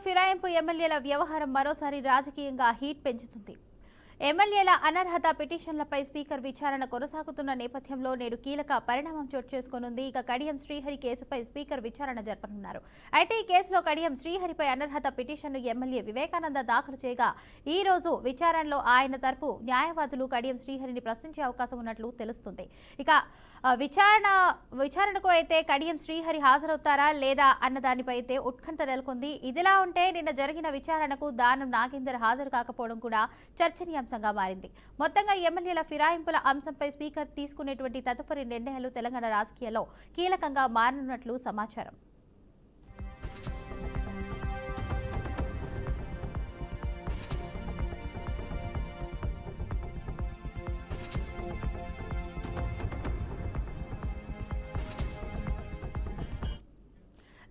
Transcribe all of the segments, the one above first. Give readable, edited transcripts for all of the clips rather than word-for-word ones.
ఫిరాయింపు ఎమ్మెల్యేల వ్యవహారం మరోసారి రాజకీయంగా హీట్ పెంచుతుంది. ఎమ్మెల్యేల అనర్హత పిటిషన్లపై స్పీకర్ విచారణ కొనసాగుతున్న నేపథ్యంలో నేడు కీలక పరిణామం చోటు చేసుకోనుంది. ఇక కడియం శ్రీహరి కేసుపై స్పీకర్ విచారణ జరపనున్నారు. అయితే ఈ కేసులో కడియం శ్రీహరిపై అనర్హత పిటిషన్ను ఎమ్మెల్యే వివేకానంద దాఖలు చేయగా ఈ రోజు విచారణలో ఆయన తరపు న్యాయవాదులు కడియం శ్రీహరిని ప్రశ్నించే అవకాశం ఉన్నట్లు తెలుస్తుంది. ఇక విచారణకు అయితే కడియం శ్రీహరి హాజరవుతారా లేదా అన్న దానిపై అయితే ఉత్కంఠ నెలకొంది. ఇదిలా ఉంటే నిన్న జరిగిన విచారణకు దానం నాగేందర్ హాజరు కాకపోవడం కూడా చర్చనీయాంశంగా మారింది. మొత్తంగా ఎమ్మెల్యేల ఫిరాయింపుల అంశంపై స్పీకర్ తీసుకునేటువంటి తదుపరి నిర్ణయాలు తెలంగాణ రాజకీయాల్లో కీలకంగా మారనున్నట్లు సమాచారం.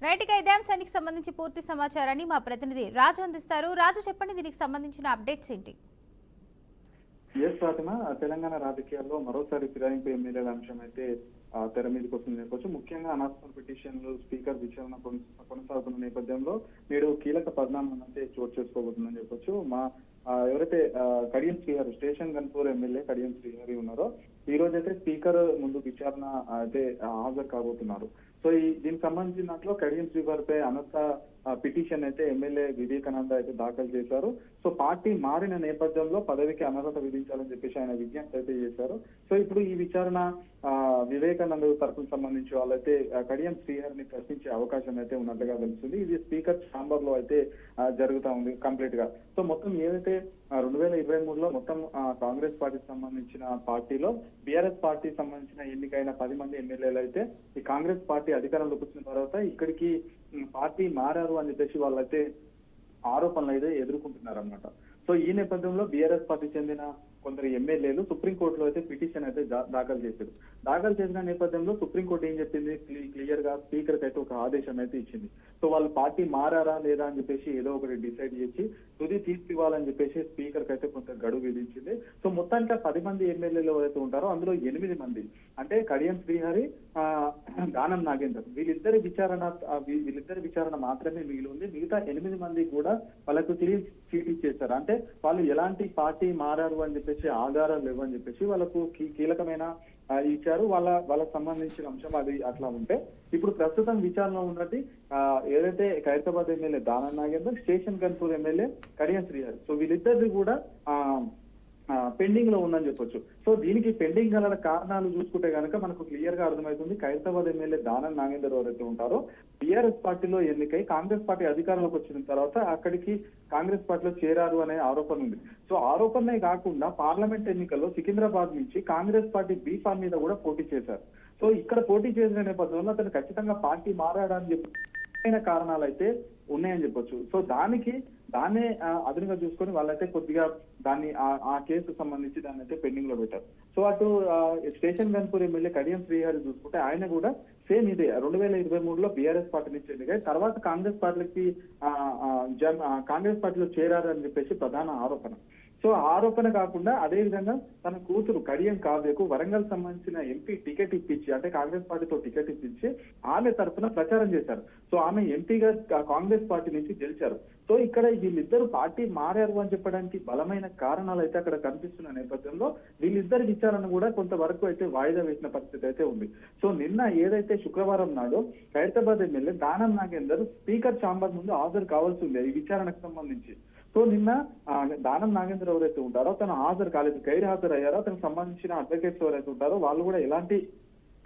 రైట్గా ఇదే అంశానికి సంబంధించి పూర్తి సమాచారాన్ని మా ప్రతినిధి రాజు అందిస్తారు. రాజు, చెప్పండి, దీనికి సంబంధించిన అప్డేట్స్ ఏంటి? ఫాతిమా, తెలంగాణ రాజకీయాల్లో మరోసారి ఫిరాయింపు ఎమ్మెల్యేల అంశం అయితే తెర మీదకి వస్తుంది చెప్పొచ్చు. ముఖ్యంగా అనర్హత పిటిషన్లు స్పీకర్ విచారణ కొనసాగుతున్న నేపథ్యంలో నేడు కీలక పరిణామం అయితే చోటు చేసుకోబోతుందని చెప్పొచ్చు. ఎవరైతే కడియం శ్రీహరి స్టేషన్ గన్పూర్ ఎమ్మెల్యే కడియం శ్రీహరి ఉన్నారో ఈ రోజు అయితే స్పీకర్ ముందు విచారణ అయితే హాజరు కాబోతున్నారు. సో దీనికి సంబంధించిన దాంట్లో కడియం శ్రీహరిపై అనర్హత పిటిషన్ అయితే ఎమ్మెల్యే వివేకానంద అయితే దాఖలు చేశారు. సో పార్టీ మారిన నేపథ్యంలో పదవికి అనర్హత విధించాలని చెప్పేసి ఆయన విజ్ఞప్తి అయితే చేశారు. సో ఇప్పుడు ఈ విచారణ వివేకానంద తరఫుకు సంబంధించి వాళ్ళైతే కడియం శ్రీహరిని ప్రశ్నించే అవకాశం అయితే ఉన్నట్లుగా తెలుస్తుంది. ఇది స్పీకర్ ఛాంబర్ లో అయితే జరుగుతా ఉంది కంప్లీట్ గా. సో మొత్తం ఏదైతే 2023లో మొత్తం కాంగ్రెస్ పార్టీకి సంబంధించిన పార్టీలో బీఆర్ఎస్ పార్టీకి సంబంధించిన ఎన్నికైన 10 మంది ఎమ్మెల్యేలు అయితే ఈ కాంగ్రెస్ పార్టీ అధికారంలోకి వచ్చిన తర్వాత ఇక్కడికి పార్టీ మారారు అని చెప్పేసి వాళ్ళైతే ఆరోపణలు అయితే ఎదుర్కొంటున్నారు అనమాట. సో ఈ నేపథ్యంలో బీఆర్ఎస్ పార్టీ చెందిన కొందరు ఎమ్మెల్యేలు సుప్రీంకోర్టులో అయితే పిటిషన్ అయితే దాఖలు చేశారు. దాఖలు చేసిన నేపథ్యంలో సుప్రీంకోర్టు ఏం చెప్పింది, క్లియర్ గా స్పీకర్ కి అయితే ఒక ఆదేశం అయితే ఇచ్చింది. సో వాళ్ళు పార్టీ మారారా లేదా అని చెప్పేసి ఏదో ఒకటి డిసైడ్ చేసి తుది తీర్పు ఇవ్వాలని చెప్పేసి స్పీకర్ కి అయితే కొంత గడువు విధించింది. సో మొత్తానికి 10 మంది ఎమ్మెల్యేలు ఎవరైతే ఉంటారో అందులో 8 మంది అంటే కడియం శ్రీహరి, దానం నాగేందర్ వీళ్ళిద్దరి విచారణ మాత్రమే మిగిలి ఉంది. మిగతా 8 మంది కూడా వాళ్ళకు తిరిగి చీట్ ఇచ్చేస్తారు. అంటే వాళ్ళు ఎలాంటి పార్టీ మారారు అని చెప్పేసి ఆధారాలు లేవని చెప్పేసి వాళ్ళకు కీలకమైన ఇచ్చారు. వాళ్ళకు సంబంధించిన అంశం అది అట్లా ఉంటే ఇప్పుడు ప్రస్తుతం విచారణలో ఉన్నది ఏదైతే Khairatabad MLA Danam Nagender, station Ghanpur MLA Kadiyam Srihari. So వీళ్ళిద్దరిది కూడా పెండింగ్ లో ఉందని చెప్పొచ్చు. సో దీనికి పెండింగ్ గల కారణాలు చూసుకుంటే కనుక మనకు క్లియర్ గా అర్థమవుతుంది. ఖైరతాబాద్ ఎమ్మెల్యే దానం నాగేందర్ ఎవరైతే ఉంటారో బీఆర్ఎస్ పార్టీలో ఎన్నికై కాంగ్రెస్ పార్టీ అధికారంలోకి వచ్చిన తర్వాత అక్కడికి కాంగ్రెస్ పార్టీలో చేరారు అనే ఆరోపణ ఉంది. సో ఆరోపణలే కాకుండా పార్లమెంట్ ఎన్నికల్లో సికింద్రాబాద్ నుంచి కాంగ్రెస్ పార్టీ బీఫామ్ మీద కూడా పోటీ చేశారు. సో ఇక్కడ పోటీ చేసిన నేపథ్యంలో అతను ఖచ్చితంగా పార్టీ మారాడని చెప్పి కారణాలు అయితే ఉన్నాయని చెప్పొచ్చు. సో దాన్నే అదునుగా చూసుకొని వాళ్ళైతే కొద్దిగా దాన్ని ఆ కేసు సంబంధించి దాన్ని అయితే పెండింగ్ లో పెట్టారు. సో అటు స్టేషన్ గన్పూర్ ఎమ్మెల్యే కడియం శ్రీహరి చూసుకుంటే ఆయన కూడా సేమ్ ఇదే 2023లో బీఆర్ఎస్ పార్టీ నుంచి ఎన్నికై తర్వాత కాంగ్రెస్ పార్టీలో చేరారు అని చెప్పేసి ప్రధాన ఆరోపణ. సో ఆరోపణ కాకుండా అదే విధంగా తన కూతురు కడియం కావ్యకు వరంగల్ సంబంధించిన ఎంపీ టికెట్ ఇప్పించి అంటే కాంగ్రెస్ పార్టీతో టికెట్ ఇప్పించి ఆమె తరఫున ప్రచారం చేశారు. సో ఆమె ఎంపీగా కాంగ్రెస్ పార్టీ నుంచి గెలిచారు. సో ఇక్కడ వీళ్ళిద్దరు పార్టీ మారారు అని చెప్పడానికి బలమైన కారణాలు అయితే అక్కడ కనిపిస్తున్న నేపథ్యంలో వీళ్ళిద్దరి విచారణ కూడా కొంతవరకు అయితే వాయిదా వేసిన పరిస్థితి అయితే ఉంది. సో నిన్న ఏదైతే శుక్రవారం నాడు Khairatabad MLA Danam Nagender speaker chamber ముందు హాజరు కావాల్సి ఉంది ఈ విచారణకు సంబంధించి. సో నిన్న దానం నాగేందర్ ఎవరైతే ఉంటారో తను హాజరు కాలేదు, గైర్ హాజరు అయ్యారో అతనికి సంబంధించిన అడ్వకేట్స్ ఎవరైతే ఉంటారో వాళ్ళు కూడా ఎలాంటి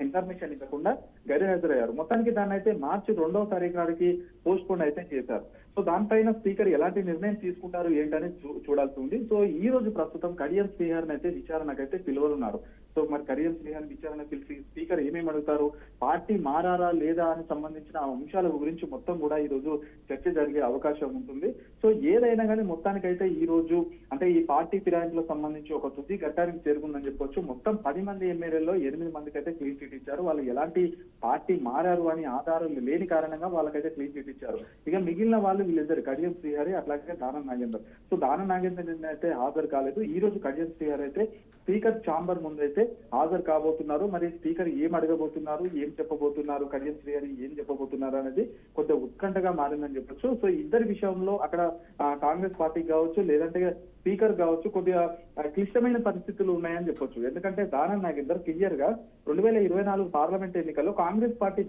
ఇన్ఫర్మేషన్ ఇవ్వకుండా గైర్హాజరయ్యారు. మొత్తానికి దాన్ని అయితే మార్చి 2వ తారీఖు నాటికి పోస్ట్ పోన్ అయితే చేశారు. సో దానిపైన స్పీకర్ ఎలాంటి నిర్ణయం తీసుకుంటారు ఏంటనేది చూడాల్సి ఉంది. సో ఈ రోజు ప్రస్తుతం కడియం శ్రీహరిని అయితే విచారణకైతే పిలువనున్నారు. సో మరి కడియం శ్రీహరిని విచారణ పిలిచి స్పీకర్ ఏమేమి అడుగుతారు, పార్టీ మారారా లేదా అని సంబంధించిన అంశాల గురించి మొత్తం కూడా ఈ రోజు చర్చ జరిగే అవకాశం ఉంటుంది. సో ఏదైనా కానీ మొత్తానికైతే ఈ రోజు అంటే ఈ పార్టీ ఫిరాయింపులకు సంబంధించి ఒక తుది ఘట్టానికి చేరుకుందని చెప్పొచ్చు. మొత్తం 10 మంది ఎమ్మెల్యేలో 8 మందికి అయితే క్లీన్ చిట్ ఇచ్చారు. వాళ్ళు ఎలాంటి పార్టీ మారారు అని ఆధారాలు లేని కారణంగా వాళ్ళకైతే క్లీన్ చిట్ ఇచ్చారు. ఇక మిగిలిన వాళ్ళు వీళ్ళిద్దరు కడియం శ్రీహరి అట్లాగే దానం నాగేందర్. సో దానం నాగేందర్ నిన్న అయితే హాజరు కాలేదు. ఈ రోజు కడియం శ్రీహరి అయితే స్పీకర్ ఛాంబర్ ముందైతే హాజరు కాబోతున్నారు. మరి స్పీకర్ ఏం అడగబోతున్నారు, ఏం చెప్పబోతున్నారు, కడియం శ్రీహరి ఏం చెప్పబోతున్నారు అనేది కొంత ఉత్కంఠగా మారిందని చెప్పొచ్చు. సో ఇద్దరి విషయంలో అక్కడ కాంగ్రెస్ పార్టీకి కావచ్చు, లేదంటే స్పీకర్ కావచ్చు, కొద్దిగా క్లిష్టమైన పరిస్థితులు ఉన్నాయని చెప్పొచ్చు. ఎందుకంటే దానం నాగేందర్ క్లియర్ గా 2024 పార్లమెంట్ ఎన్నికల్లో కాంగ్రెస్ పార్టీ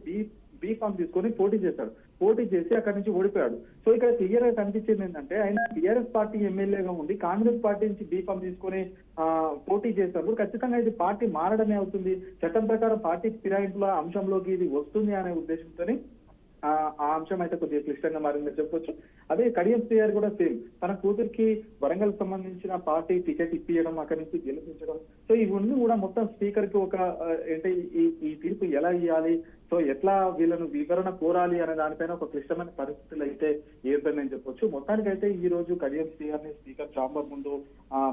బీ ఫామ్ తీసుకొని పోటీ చేశాడు. పోటీ చేసి అక్కడి నుంచి ఓడిపోయాడు. సో ఇక్కడ క్లియర్ గా కనిపించింది ఏంటంటే ఆయన టీఆర్ఎస్ పార్టీ ఎమ్మెల్యేగా ఉండి కాంగ్రెస్ పార్టీ నుంచి బీ ఫామ్ తీసుకొని పోటీ చేసినప్పుడు ఖచ్చితంగా ఇది పార్టీ మారడమే అవుతుంది. చట్టం ప్రకారం పార్టీ ఫిరాయింపుల అంశంలోకి ఇది వస్తుంది అనే ఉద్దేశంతోనే ఆ అంశం అయితే కొద్దిగా క్లిష్టంగా మారిందని చెప్పొచ్చు. అదే కడియం శ్రీహరి కూడా సేమ్ తన కూతురికి వరంగల్ సంబంధించిన పార్టీ టికెట్ ఇప్పించడం, అక్కడి నుంచి గెలిపించడం, సో ఇవన్నీ కూడా మొత్తం స్పీకర్ కి ఒక అంటే ఈ తీర్పు ఎలా ఇవ్వాలి, సో ఎట్లా వీళ్ళను వివరణ కోరాలి అనే దానిపైన ఒక క్లిష్టమైన పరిస్థితులు అయితే ఏర్పడిందని చెప్పొచ్చు. మొత్తానికైతే ఈ రోజు కడియం శ్రీహరిని స్పీకర్ ఛాంబర్ ముందు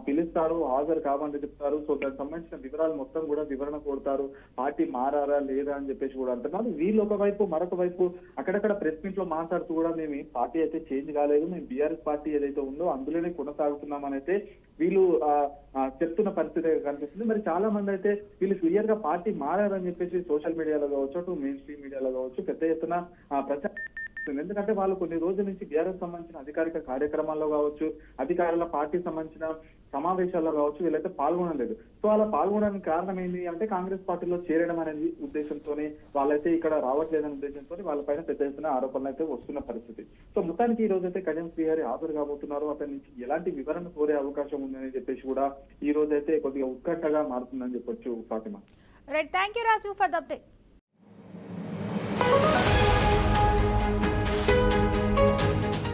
పిలుస్తారు, హాజరు కావాలని చెప్తారు. సో దానికి సంబంధించిన వివరాలు మొత్తం కూడా వివరణ కోరుతారు. పార్టీ మారారా లేదా అని చెప్పేసి కూడా అంటున్నారు. వీళ్ళు ఒకవైపు, మరొక వైపు అక్కడక్కడ ప్రెస్ మీట్ లో మాట్లాడుతూ కూడా మేము పార్టీ అయితే చేంజ్ కాలేదు, మేము బీఆర్ఎస్ పార్టీ ఏదైతే ఉందో అందులోనే కొనసాగుతున్నామని అయితే వీళ్ళు చెప్తున్న పరిస్థితి కనిపిస్తుంది. మరి చాలా మంది అయితే వీళ్ళు క్లియర్ గా పార్టీ మారారని చెప్పేసి సోషల్ మీడియాలో కావచ్చు, అటు మెయిన్ స్ట్రీమ్ మీడియాలో కావచ్చు పెద్ద ఎత్తున ప్రచారం. ఎందుకంటే వాళ్ళు కొన్ని రోజుల నుంచి బీఆర్ఎస్ సంబంధించిన అధికారిక కార్యక్రమాల్లో కావచ్చు, అధికారుల పార్టీ సంబంధించిన సమావేశాల్లో కావచ్చు వీళ్ళైతే పాల్గొనలేదు. సో అలా పాల్గొనడానికి కారణం ఏంటి అంటే కాంగ్రెస్ పార్టీలో చేరడం అనేది ఉద్దేశంతోనే వాళ్ళైతే ఇక్కడ రావట్లేదనే ఉద్దేశంతో వాళ్ళపైన పెద్ద ఎత్తున ఆరోపణలు అయితే వస్తున్న పరిస్థితి. సో మొత్తానికి ఈ రోజు అయితే కడియం శ్రీహరి హాజరు కాబోతున్నారు. అతని నుంచి ఎలాంటి వివరణ కోరే అవకాశం ఉందని చెప్పేసి కూడా ఈ రోజు అయితే కొద్దిగా ఉత్కంఠగా మారుతుందని చెప్పొచ్చు. Fatima. Right, thank you Raju for the update.